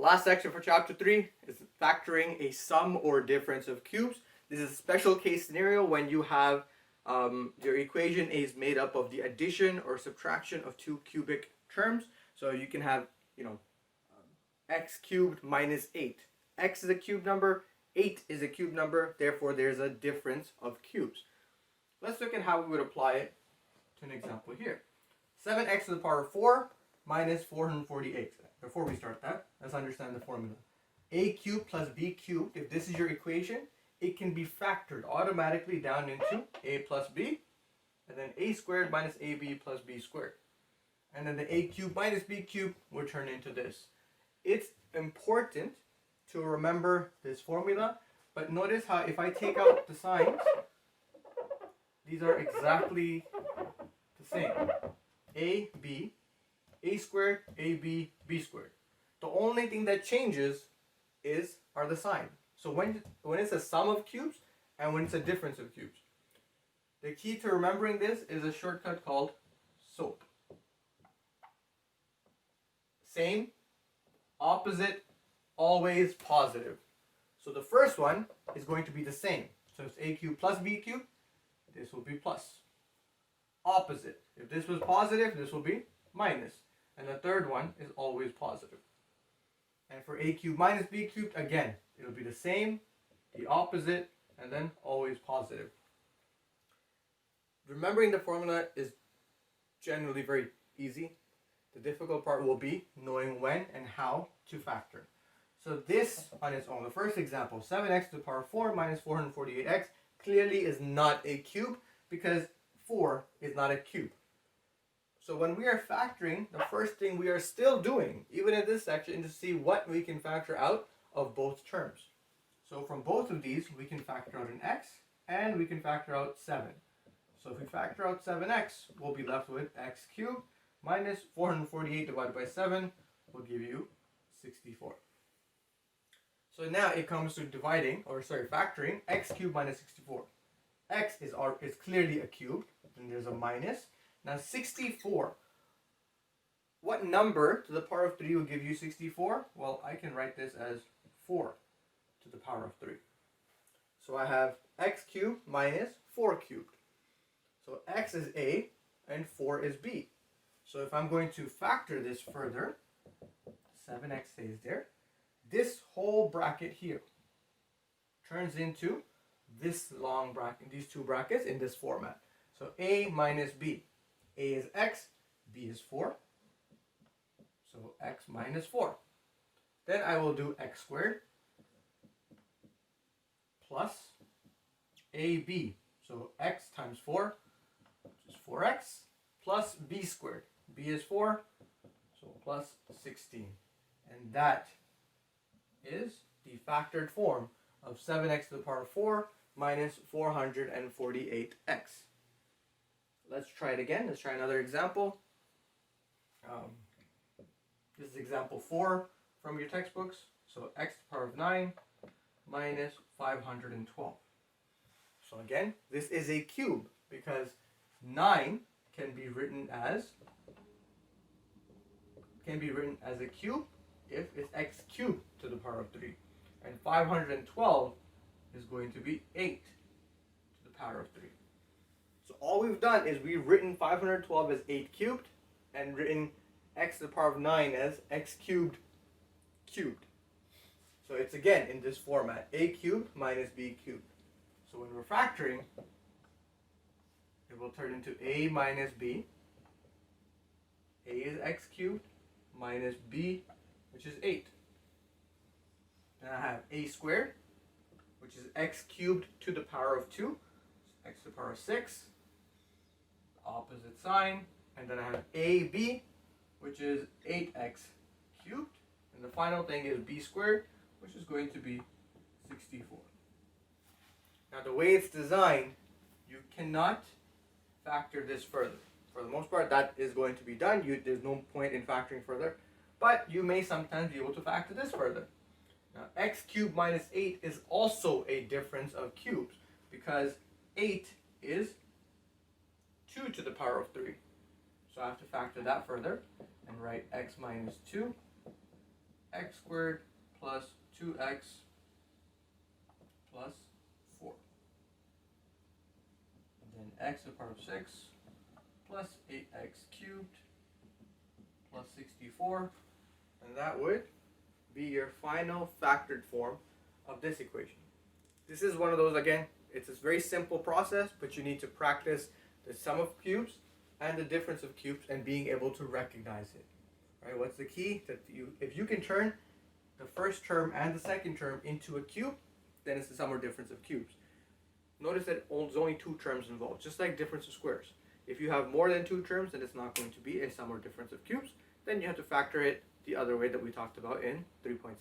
last section for chapter 3 is factoring a sum or difference of cubes. This is a special case scenario when you have your equation is made up of the addition or subtraction of two cubic terms. So you can have, x cubed minus 8. X is a cube number, 8 is a cube number, therefore there's a difference of cubes. Let's look at how we would apply it to an example here. 7x to the power of 4 minus 448. Before we start that, let's understand the formula. A cubed plus b cubed, if this is your equation, it can be factored automatically down into a plus b, and then a squared minus ab plus b squared. And then the a cubed minus b cubed will turn into this. It's important to remember this formula, but notice how if I take out the signs, these are exactly the same. A squared, ab, b squared. The only thing that changes are the sign. So when it's a sum of cubes and when it's a difference of cubes. The key to remembering this is a shortcut called SOAP. Same, opposite, always positive. So the first one is going to be the same. So it's a cubed plus b cubed, this will be plus. Opposite, if this was positive, this will be minus. And the third one is always positive. And for a cubed minus b cubed, again, it'll be the same, the opposite, and then always positive. Remembering the formula is generally very easy. The difficult part will be knowing when and how to factor. So this on its own, the first example, 7x to the power of 4 minus 448x, clearly is not a cube because 4 is not a cube. So when we are factoring, the first thing we are still doing, even in this section, is to see what we can factor out of both terms. So from both of these, we can factor out an x, and we can factor out 7. So if we factor out 7x, we'll be left with x cubed minus 448 divided by 7 will give you 64. So now it comes to factoring x cubed minus 64. X is clearly a cube, and there's a minus. Now 64, what number to the power of 3 will give you 64? Well, I can write this as 4 to the power of 3. So I have x cubed minus 4 cubed. So x is a and 4 is b. So if I'm going to factor this further, 7x stays there. This whole bracket here turns into this long bracket, these two brackets in this format. So a minus b. A is x, b is 4. So x minus 4. Then I will do x squared plus ab. So x times 4, which is 4x, plus b squared. B is 4, so plus 16. And that is the factored form of 7x to the power of 4 minus 448x. Let's try it again. Let's try another example. This is example 4 from your textbooks. So x to the power of 9 minus 512. So again, this is a cube because 9 can be written as a cube if it's x cubed to the power of 3. And 512 is going to be 8 to the power of 3. So all we've done is we've written 512 as 8 cubed and written x to the power of 9 as x cubed cubed. So it's again in this format, a cubed minus b cubed. So when we're factoring, it will turn into a minus b. A is x cubed minus b, which is 8. Then I have a squared, which is x cubed to the power of 2, x to the power of 6, opposite sign, and then I have ab, which is 8x cubed, and the final thing is b squared, which is going to be 64. Now the way it's designed, you cannot factor this further. For the most part, that is going to be done. There's no point in factoring further, but you may sometimes be able to factor this further. Now x cubed minus 8 is also a difference of cubes because 8 is 2 to the power of 3. So I have to factor that further and write x minus 2 x squared plus 2x plus 4. And then x to the power of 6 plus 8x cubed plus 64. And that would be your final factored form of this equation. This is one of those, again, it's a very simple process, but you need to practice the sum of cubes and the difference of cubes and being able to recognize it. Right? What's the key? That if you can turn the first term and the second term into a cube, then it's the sum or difference of cubes. Notice that there's only 2 terms involved, just like difference of squares. If you have more than 2 terms, then it's not going to be a sum or difference of cubes. Then you have to factor it the other way that we talked about in 3.6.